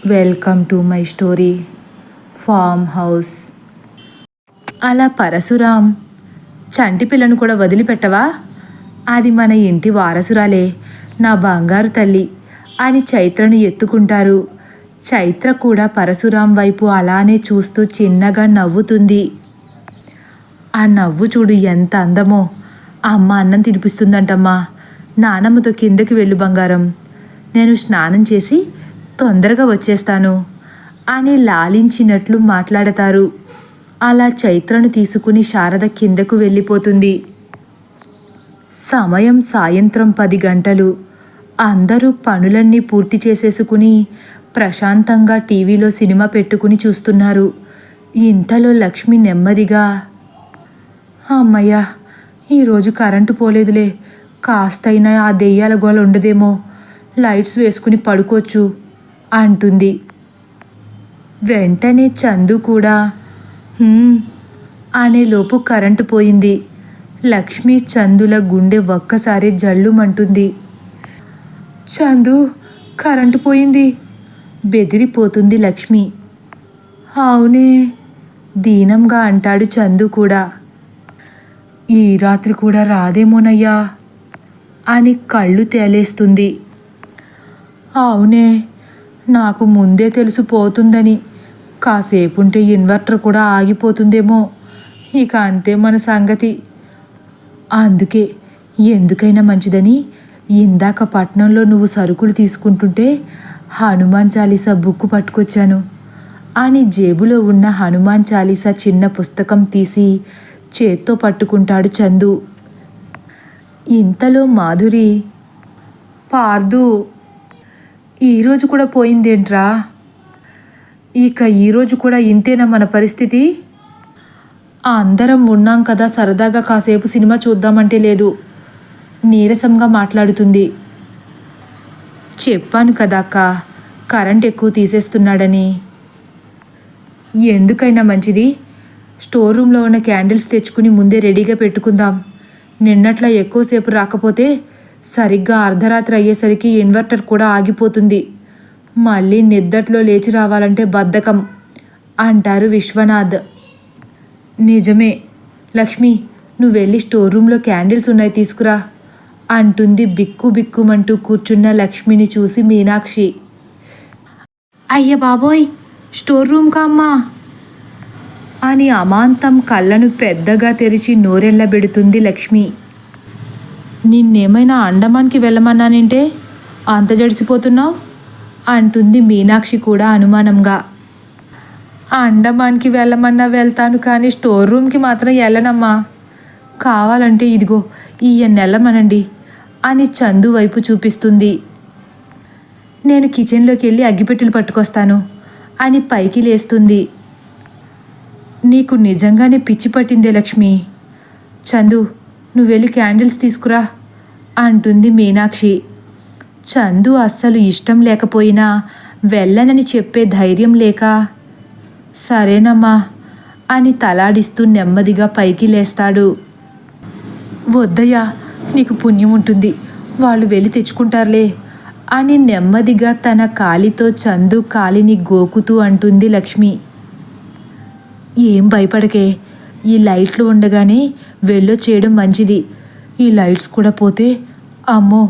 Welcome to my story farm house. అలా పరశురాం, చంటి పిల్లను కూడా వదిలిపెట్టవా, అది మన ఇంటి వారసురాలే, నా బంగారు తల్లి అని చైత్రను ఎత్తుకుంటారు. చైత్ర కూడా పరశురాం వైపు అలానే చూస్తూ చిన్నగా నవ్వుతుంది. ఆ నవ్వు చూడు ఎంత అందమో. అమ్మ అన్నం తినిపిస్తుందంటమ్మా, నానమ్మతో కిందకి వెళ్ళు బంగారం, నేను స్నానం చేసి తొందరగా వచ్చేస్తాను అని లాలించినట్లు మాట్లాడతారు. అలా చైత్రను తీసుకుని శారద కిందకు వెళ్ళిపోతుంది. సమయం సాయంత్రం 10 గంటలు. అందరూ పనులన్నీ పూర్తి చేసేసుకుని ప్రశాంతంగా టీవీలో సినిమా పెట్టుకుని చూస్తున్నారు. ఇంతలో లక్ష్మి నెమ్మదిగా, అమ్మయ్య, ఈరోజు కరెంటు పోలేదులే, కాస్తైనా ఆ దెయ్యాల గోల ఉండదేమో, లైట్స్ వేసుకుని పడుకోవచ్చు అంటుంది. వెంటనే చందు కూడా అనేలోపు కరెంటు పోయింది. లక్ష్మి చందుల గుండె ఒక్కసారి జల్లుమంటుంది. చందు, కరెంటు పోయింది, బెదిరిపోతుంది లక్ష్మి. అవునే, దీనంగా అంటాడు చందు కూడా. ఈ రాత్రి కూడా రాదేమోనయ్యా అని కళ్ళు తేలేస్తుంది. అవునే, నాకు ముందే తెలిసిపోతుందని. కాసేపుంటే ఇన్వర్టర్ కూడా ఆగిపోతుందేమో, ఇక అంతే మన సంగతి. అందుకే ఎందుకైనా మంచిదని ఇందాక పట్నంలో నువ్వు సరుకులు తీసుకుంటుంటే హనుమాన్ చాలీసా బుక్కు పట్టుకొచ్చాను అని జేబులో ఉన్న హనుమాన్ చాలీసా చిన్న పుస్తకం తీసి చేత్తో పట్టుకుంటాడు చందు. ఇంతలో మాధురి, పార్దు, ఈరోజు కూడా పోయిందేంట్రా, ఇక ఈరోజు కూడా ఇంతేనా మన పరిస్థితి? అందరం ఉన్నాం కదా, సరదాగా కాసేపు సినిమా చూద్దామంటే లేదు, నీరసంగా మాట్లాడుతుంది. చెప్పాను కదా అక్క, కరెంట్ ఎక్కువ తీసేస్తున్నాడని. ఎందుకైనా మంచిది స్టోర్ రూమ్లో ఉన్న క్యాండిల్స్ తెచ్చుకుని ముందే రెడీగా పెట్టుకుందాం. నిన్నట్లా ఎక్కువసేపు రాకపోతే సరిగ్గా అర్ధరాత్రి అయ్యేసరికి ఇన్వర్టర్ కూడా ఆగిపోతుంది, మళ్ళీ నిద్దట్లో లేచి రావాలంటే బద్ధకం అంటారు విశ్వనాథ్. నిజమే లక్ష్మి, నువ్వు వెళ్ళి స్టోర్ రూమ్లో క్యాండిల్స్ ఉన్నాయి తీసుకురా అంటుంది బిక్కు బిక్కుమంటూ కూర్చున్న లక్ష్మిని చూసి మీనాక్షి. అయ్య బాబోయ్, స్టోర్ రూమ్కా అమ్మా అని అమాంతం కళ్ళను పెద్దగా తెరిచి నోరెళ్ళబెడుతుంది లక్ష్మి. నిన్నేమైనా అండమాన్కి వెళ్ళమన్నానంటే అంత జడిసిపోతున్నావు అంటుంది మీనాక్షి కూడా అనుమానంగా. అండమాన్కి వెళ్ళమన్నా వెళ్తాను, కానీ స్టోర్ రూమ్కి మాత్రం వెళ్ళనమ్మా. కావాలంటే ఇదిగో వెళ్ళమనండి అని చందు వైపు చూపిస్తుంది. నేను కిచెన్లోకి వెళ్ళి అగ్గిపెట్టెలు పట్టుకొస్తాను అని పైకి లేస్తుంది. నీకు నిజంగానే పిచ్చి పట్టిందే లక్ష్మి. చందు, నువ్వు వెళ్ళి క్యాండిల్స్ తీసుకురా అంటుంది మీనాక్షి. చందు అస్సలు ఇష్టం లేకపోయినా వెళ్ళనని చెప్పే ధైర్యం లేక, సరేనమ్మా అని తలాడిస్తూ నెమ్మదిగా పైకి లేస్తాడు. వద్దయ్యా, నీకు పుణ్యం ఉంటుంది, వాళ్ళు వెళ్ళి తెచ్చుకుంటారులే అని నెమ్మదిగా తన కాలితో చందు కాలిని గోకుతూ అంటుంది లక్ష్మి. ఏం భయపడకే, ఈ లైట్లు ఉండగానే వెళ్ళొచ్చేయడం మంచిది. ఈ లైట్స్ కూడా పోతే అమ్మో,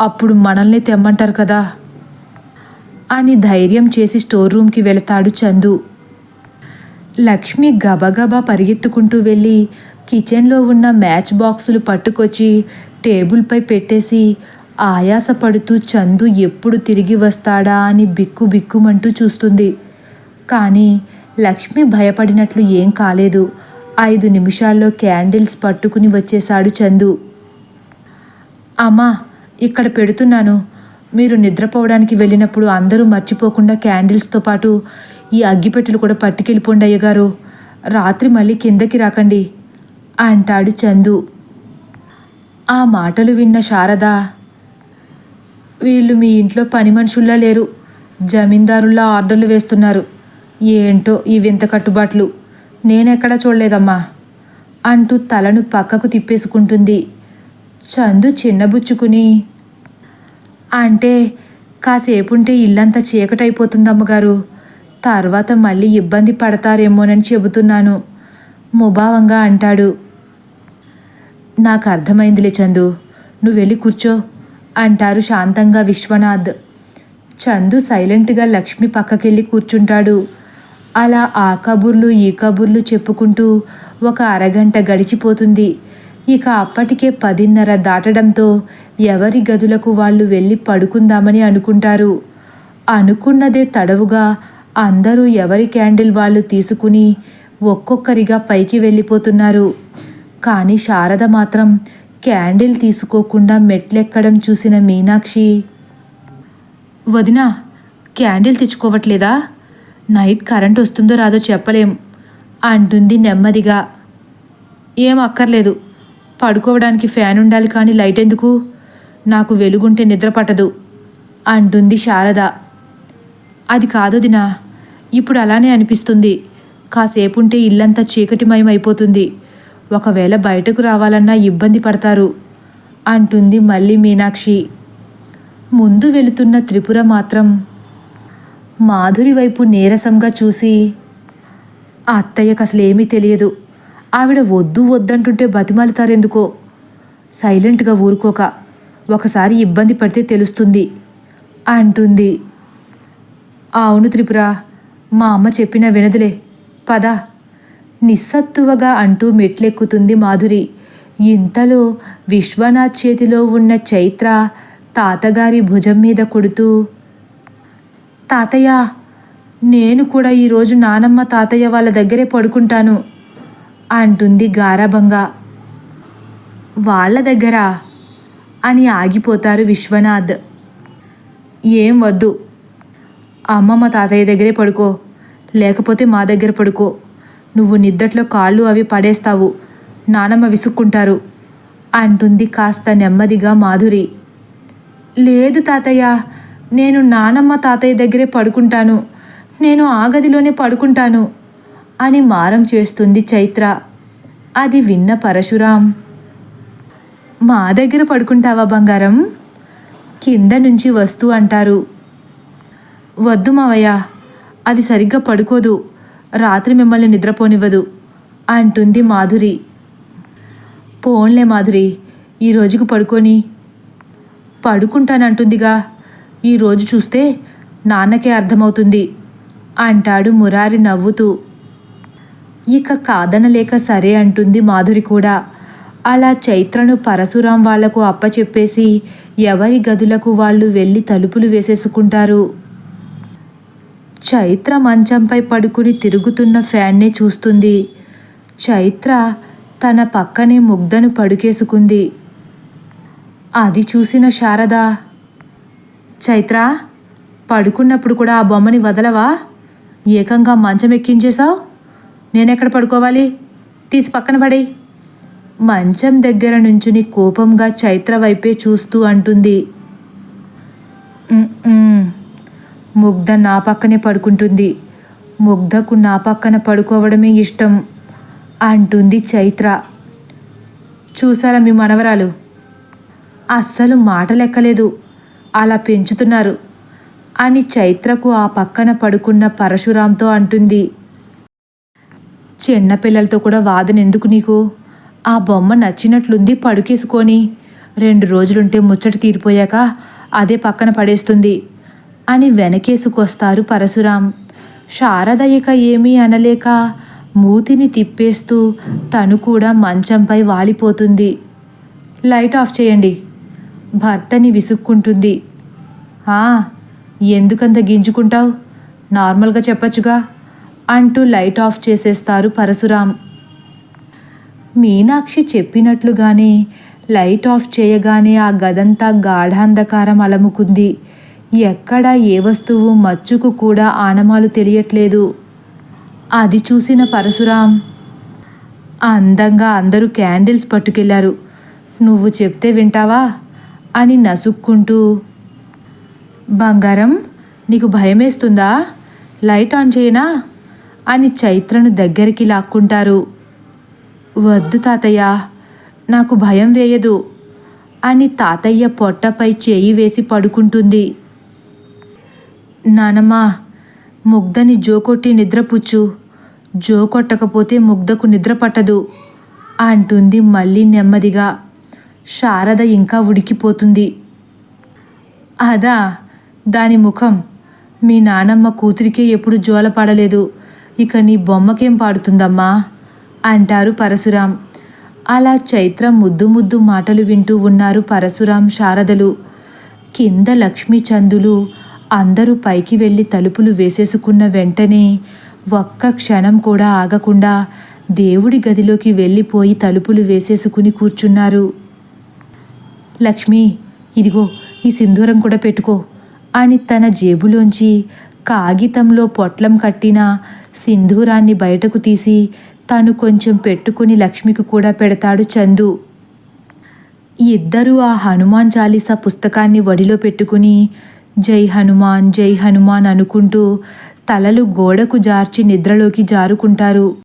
అప్పుడు మనల్ని తెమ్మంటారు కదా అని ధైర్యం చేసి స్టోర్ రూమ్కి వెళతాడు చందు. లక్ష్మి గబగబా పరిగెత్తుకుంటూ వెళ్ళి కిచెన్లో ఉన్న మ్యాచ్ బాక్సులు పట్టుకొచ్చి టేబుల్పై పెట్టేసి ఆయాసపడుతూ చందు ఎప్పుడు తిరిగి వస్తాడా అని బిక్కు బిక్కుమంటూ చూస్తుంది. కానీ లక్ష్మి భయపడినట్లు ఏం కాలేదు. 5 నిమిషాల్లో క్యాండిల్స్ పట్టుకుని వచ్చేశాడు చందు. అమ్మా, ఇక్కడ పెడుతున్నాను, మీరు నిద్రపోవడానికి వెళ్ళినప్పుడు అందరూ మర్చిపోకుండా క్యాండిల్స్తో పాటు ఈ అగ్గిపెట్టెలు కూడా పట్టుకెళ్ళిపోండి అయ్యగారు, రాత్రి మళ్ళీ కిందకి రాకండి అంటాడు చందు. ఆ మాటలు విన్న శారద, వీళ్ళు మీ ఇంట్లో పని మనుషుల్లా లేరు, జమీందారుల్లా ఆర్డర్లు వేస్తున్నారు, ఏంటో ఈ వింత కట్టుబాట్లు, నేనెక్కడా చూడలేదమ్మా అంటూ తలను పక్కకు తిప్పేసుకుంటుంది. చందు చిన్నబుచ్చుకుని, అంటే కాసేపుంటే ఇల్లంతా చీకటైపోతుందమ్మగారు. తర్వాత మళ్ళీ ఇబ్బంది పడతారేమోనని చెబుతున్నాను ముభావంగా అంటాడు. నాకు అర్థమైందిలే చందు, నువ్వు వెళ్ళి కూర్చో అంటారు శాంతంగా విశ్వనాథ్. చందు సైలెంట్గా లక్ష్మి పక్కకెళ్ళి కూర్చుంటాడు. అలా ఆ కబుర్లు ఈ కబుర్లు చెప్పుకుంటూ ఒక అరగంట గడిచిపోతుంది. ఇక అప్పటికే 10:30 దాటడంతో ఎవరి గదులకు వాళ్ళు వెళ్ళి పడుకుందామని అనుకుంటారు. అనుకున్నదే తడవుగా అందరూ ఎవరి క్యాండిల్ వాళ్ళు తీసుకుని ఒక్కొక్కరిగా పైకి వెళ్ళిపోతున్నారు. కానీ శారద మాత్రం క్యాండిల్ తీసుకోకుండా మెట్లెక్కడం చూసిన మీనాక్షి, వదినా క్యాండిల్ తెచ్చుకోవట్లేదా? నైట్ కరెంట్ వస్తుందో రాదో చెప్పలేం అంటుంది నెమ్మదిగా. ఏం అక్కర్లేదు, పడుకోవడానికి ఫ్యాన్ ఉండాలి కానీ లైట్ ఎందుకు? నాకు వెలుగుంటే నిద్ర పట్టదు అంటుంది శారద. అది కాదు దినా, ఇప్పుడు అలానే అనిపిస్తుంది. కాసేపుంటే ఇల్లంతా చీకటిమయమైపోతుంది. ఒకవేళ బయటకు రావాలన్నా ఇబ్బంది పడతారు అంటుంది మళ్ళీ మీనాక్షి. ముందు వెళుతున్న త్రిపుర మాత్రం మాధురి వైపు నీరసంగా చూసి, ఆ అత్తయ్యకు అసలేమీ తెలియదు. ఆవిడ వద్దు వద్దంటుంటే బతిమాలుతారెందుకో. సైలెంట్గా ఊరుకోక ఒకసారి ఇబ్బంది పడితే తెలుస్తుంది అంటుంది. అవును త్రిపుర, మా అమ్మ చెప్పినా వినదులే, పద నిస్సత్తువగా అంటూ మెట్లెక్కుతుంది మాధురి. ఇంతలో విశ్వనాథ్ చేతిలో ఉన్న చైత్ర తాతగారి భుజం మీద కొడుతూ, తాతయ్య, నేను కూడా ఈరోజు నానమ్మ తాతయ్య వాళ్ళ దగ్గరే పడుకుంటాను అంటుంది గారాబంగా. వాళ్ళ దగ్గరా అని ఆగిపోతారు విశ్వనాథ్. ఏం వద్దు, అమ్మమ్మ తాతయ్య దగ్గరే పడుకో, లేకపోతే మా దగ్గర పడుకో. నువ్వు నిద్దట్లో కాళ్ళు అవి పడేస్తావు, నానమ్మ విసుక్కుంటారు అంటుంది కాస్త నెమ్మదిగా మాధురి. లేదు తాతయ్య, నేను నానమ్మ తాతయ్య దగ్గరే పడుకుంటాను, నేను ఆ గదిలోనే పడుకుంటాను అని మారం చేస్తుంది చైత్ర. అది విన్న పరశురాం, మా దగ్గర పడుకుంటావా బంగారం కింద నుంచి వస్తూ అంటారు. వద్దు మావయ్య, అది సరిగ్గా పడుకోదు, రాత్రి మిమ్మల్ని నిద్రపోనివ్వదు అంటుంది మాధురి. పోన్లే మాధురి, ఈ రోజుకు పడుకొని. పడుకుంటానంటుందిగా, ఈరోజు చూస్తే నాన్నకే అర్థమవుతుంది అంటాడు మురారి నవ్వుతూ. ఇక కాదనలేక సరే అంటుంది మాధురి కూడా. అలా చైత్రను పరశురాం వాళ్లకు అప్పచెప్పేసి ఎవరి గదులకు వాళ్ళు వెళ్ళి తలుపులు వేసేసుకుంటారు. చైత్ర మంచంపై పడుకుని తిరుగుతున్న ఫ్యాన్నే చూస్తుంది. చైత్ర తన పక్కనే ముగ్ధను పడుకేసుకుంది. అది చూసిన శారద, చైత్ర, పడుకున్నప్పుడు కూడా ఆ బొమ్మని వదలవా? ఏకంగా మంచం ఎక్కించేశావు. నేనెక్కడ పడుకోవాలి? తీసి పక్కన పడేయ్. మంచం దగ్గర నుంచుని కోపంగా చైత్ర వైపే చూస్తూ అంటుంది. ముగ్ధ నా పక్కనే పడుకుంటుంది, ముగ్ధకు నా పక్కన పడుకోవడమే ఇష్టం అంటుంది చైత్ర. చూసారా మీ మనవరాలు, అస్సలు మాటలెక్కలేదు, అలా పెంచుతున్నారు అని చైత్రకు ఆ పక్కన పడుకున్న పరశురాంతో అంటుంది. చిన్నపిల్లలతో కూడా వాదన ఎందుకు నీకు? ఆ బొమ్మ నచ్చినట్లుంది, పడుకేసుకొని 2 రోజులుంటే ముచ్చట తీరిపోయాక అదే పక్కన పడేస్తుంది అని వెనకేసుకొస్తారు పరశురాం. శారద ఇక ఏమీ అనలేక మూతిని తిప్పేస్తూ తను కూడా మంచంపై వాలిపోతుంది. లైట్ ఆఫ్ చేయండి భర్తని విసుక్కుంటుంది. ఎందుకంత గింజుకుంటావు, నార్మల్గా చెప్పచ్చుగా అంటూ లైట్ ఆఫ్ చేసేస్తారు పరశురాం. మీనాక్షి చెప్పినట్లుగానే లైట్ ఆఫ్ చేయగానే ఆ గదంతా గాఢాంధకారం అలముకుంది. ఎక్కడా ఏ వస్తువు మచ్చుకు కూడా ఆనమాలు తెలియట్లేదు. అది చూసిన పరశురాం, అందంగా అందరూ క్యాండిల్స్ పట్టుకెళ్లారు, నువ్వు చెప్తే వింటావా అని నసుక్కుంటూ, బంగారం నీకు భయమేస్తుందా, లైట్ ఆన్ చేయనా అని చైత్రను దగ్గరికి లాక్కుంటారు. వద్దు తాతయ్య, నాకు భయం వేయదు అని తాతయ్య పొట్టపై చేయి వేసి పడుకుంటుంది. నానమ్మా, ముగ్ధని జోకొట్టి నిద్రపుచ్చు, జో కొట్టకపోతే ముగ్ధకు నిద్ర పట్టదు అంటుంది మళ్ళీ నెమ్మదిగా. శారద ఇంకా ఉడికిపోతుంది. అదా, దాని ముఖం. మీ నానమ్మ కూతురికే ఎప్పుడు జోలపాడలేదు, ఇక నీ బొమ్మకేం పాడుతుందమ్మా అంటారు పరశురాం. అలా చైత్ర ముద్దు ముద్దు మాటలు వింటూ ఉన్నారు పరశురాం, శారదలు. కింద లక్ష్మీ చందులు అందరూ పైకి వెళ్ళి తలుపులు వేసేసుకున్న వెంటనే ఒక్క క్షణం కూడా ఆగకుండా దేవుడి గదిలోకి వెళ్ళిపోయి తలుపులు వేసేసుకుని కూర్చున్నారు. లక్ష్మి, ఇదిగో ఈ సింధూరం కూడా పెట్టుకో అని తన జేబులోంచి కాగితంలో పొట్లం కట్టిన సింధూరాన్ని బయటకు తీసి తను కొంచెం పెట్టుకుని లక్ష్మికి కూడా పెడతాడు చందు. ఇద్దరూ ఆ హనుమాన్ చాలీసా పుస్తకాన్ని వడిలో పెట్టుకుని జై హనుమాన్ జై హనుమాన్ అనుకుంటూ తలలు గోడకు జార్చి నిద్రలోకి జారుకుంటారు.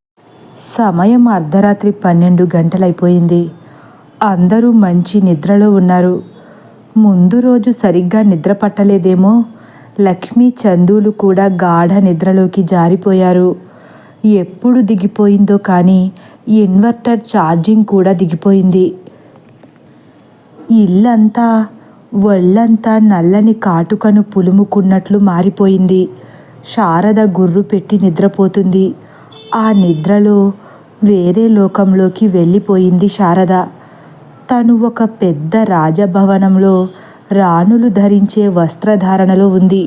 సమయం అర్ధరాత్రి 12 గంటలైపోయింది. అందరూ మంచి నిద్రలో ఉన్నారు. ముందు రోజు సరిగ్గా నిద్ర పట్టలేదేమో, లక్ష్మీ చందులు కూడా గాఢ నిద్రలోకి జారిపోయారు. ఎప్పుడు దిగిపోయిందో కానీ ఇన్వర్టర్ ఛార్జింగ్ కూడా దిగిపోయింది. ఇల్లంతా ఒళ్ళంతా నల్లని కాటుకను పులుముకున్నట్లు మారిపోయింది. శారద గుర్రు పెట్టి నిద్రపోతుంది. ఆ నిద్రలో వేరే లోకంలోకి వెళ్ళిపోయింది శారద. తను ఒక పెద్ద రాజభవనంలో రాణులు ధరించే వస్త్రధారణలో ఉంది.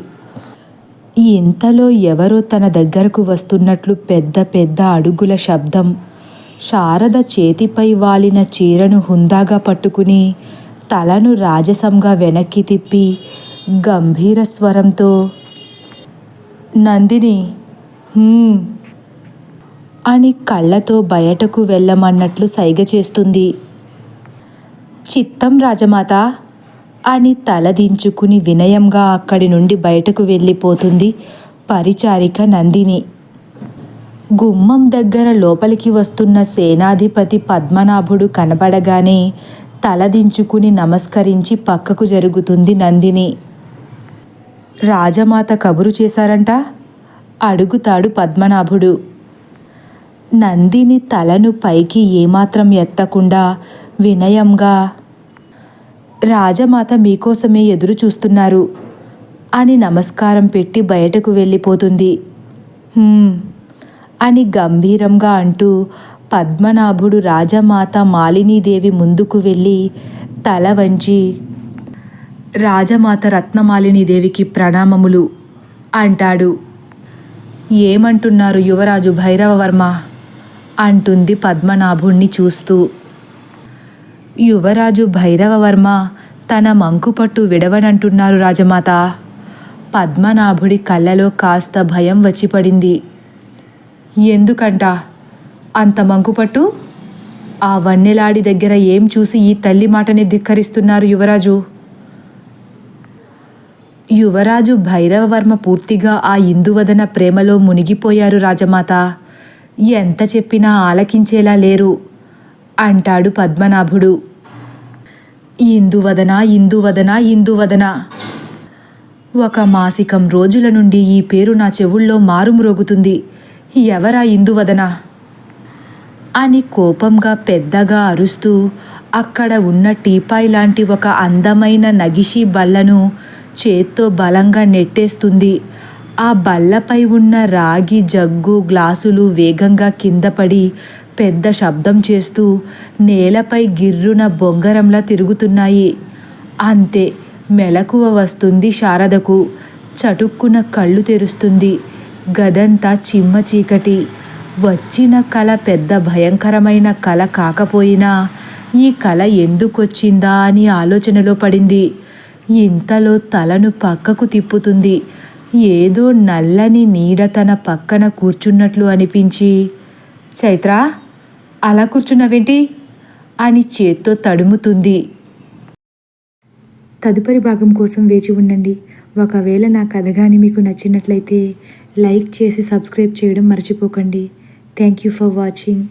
ఇంతలో ఎవరో తన దగ్గరకు వస్తున్నట్లు పెద్ద పెద్ద అడుగుల శబ్దం. శారద చేతిపై వాలిన చీరను హుందాగా పట్టుకుని తలను రాజసంగా వెనక్కి తిప్పి గంభీర స్వరంతో, నందిని అని కళ్ళతో బయటకు వెళ్ళమన్నట్లు సైగ చేస్తుంది. చిత్తం రాజమాత అని తలదించుకుని వినయంగా అక్కడి నుండి బయటకు వెళ్ళిపోతుంది పరిచారిక నందిని. గుమ్మం దగ్గర లోపలికి వస్తున్న సేనాధిపతి పద్మనాభుడు కనబడగానే తలదించుకుని నమస్కరించి పక్కకు జరుగుతుంది నందిని. రాజమాత కబురు చేశారంట అడుగుతాడు పద్మనాభుడు. నందిని తలను పైకి ఏమాత్రం ఎత్తకుండా వినయంగా, రాజమాత మీకోసమే ఎదురు చూస్తున్నారు అని నమస్కారం పెట్టి బయటకు వెళ్ళిపోతుంది. అని గంభీరంగా అంటూ పద్మనాభుడు రాజమాత మాలినీదేవి ముందుకు వెళ్ళి తల వంచి, రాజమాత రత్నమాలినీదేవికి ప్రణామములు అంటాడు. ఏమంటున్నారు యువరాజు భైరవవర్మ అంటుంది పద్మనాభుణ్ణి చూస్తూ. యువరాజు భైరవవర్మ తన మంకుపట్టు విడవనంటున్నారు రాజమాత. పద్మనాభుడి కళ్ళలో కాస్త భయం వచ్చిపడింది. ఎందుకంట అంత మంకుపట్టు? ఆ వన్నెలాడి దగ్గర ఏం చూసి ఈ తల్లి మాటని ధిక్కరిస్తున్నారు యువరాజు? యువరాజు భైరవవర్మ పూర్తిగా ఆ ఇందువదన ప్రేమలో మునిగిపోయారు రాజమాత. ఎంత చెప్పినా ఆలకించేలా లేరు అంటాడు పద్మనాభుడు. ఇందువదన ఇందువదన ఇందువదన, ఒక మాసికం రోజుల నుండి ఈ పేరు నా చెవుల్లో మారుమ్రోగుతుంది. ఎవరా ఇందువదన అని కోపంగా పెద్దగా అరుస్తూ అక్కడ ఉన్న టీపాయ్ లాంటి ఒక అందమైన నగిషీ బల్లను చేత్తో బలంగా నెట్టేస్తుంది. ఆ బల్లపై ఉన్న రాగి జగ్గు గ్లాసులు వేగంగా కింద పడి పెద్ద శబ్దం చేస్తూ నేలపై గిర్రున బొంగరంలా తిరుగుతున్నాయి. అంతే, మెలకువ వస్తుంది శారదకు. చటుక్కున కళ్ళు తెరుస్తుంది. గదంతా చిమ్మ చీకటి. వచ్చిన కల పెద్ద భయంకరమైన కల కాకపోయినా ఈ కల ఎందుకొచ్చిందా అని ఆలోచనలో పడింది. ఇంతలో తలను పక్కకు తిప్పుతుంది. ఏదో నల్లని నీడ తన పక్కన కూర్చున్నట్లు అనిపించి, చైత్ర అలా కూర్చున్నావేంటి అని చేత్తో తడుముతుంది. తదుపరి భాగం కోసం వేచి ఉండండి. ఒకవేళ నా కథ కానీ మీకు నచ్చినట్లయితే లైక్ చేసి సబ్స్క్రైబ్ చేయడం మర్చిపోకండి. Thank you for watching.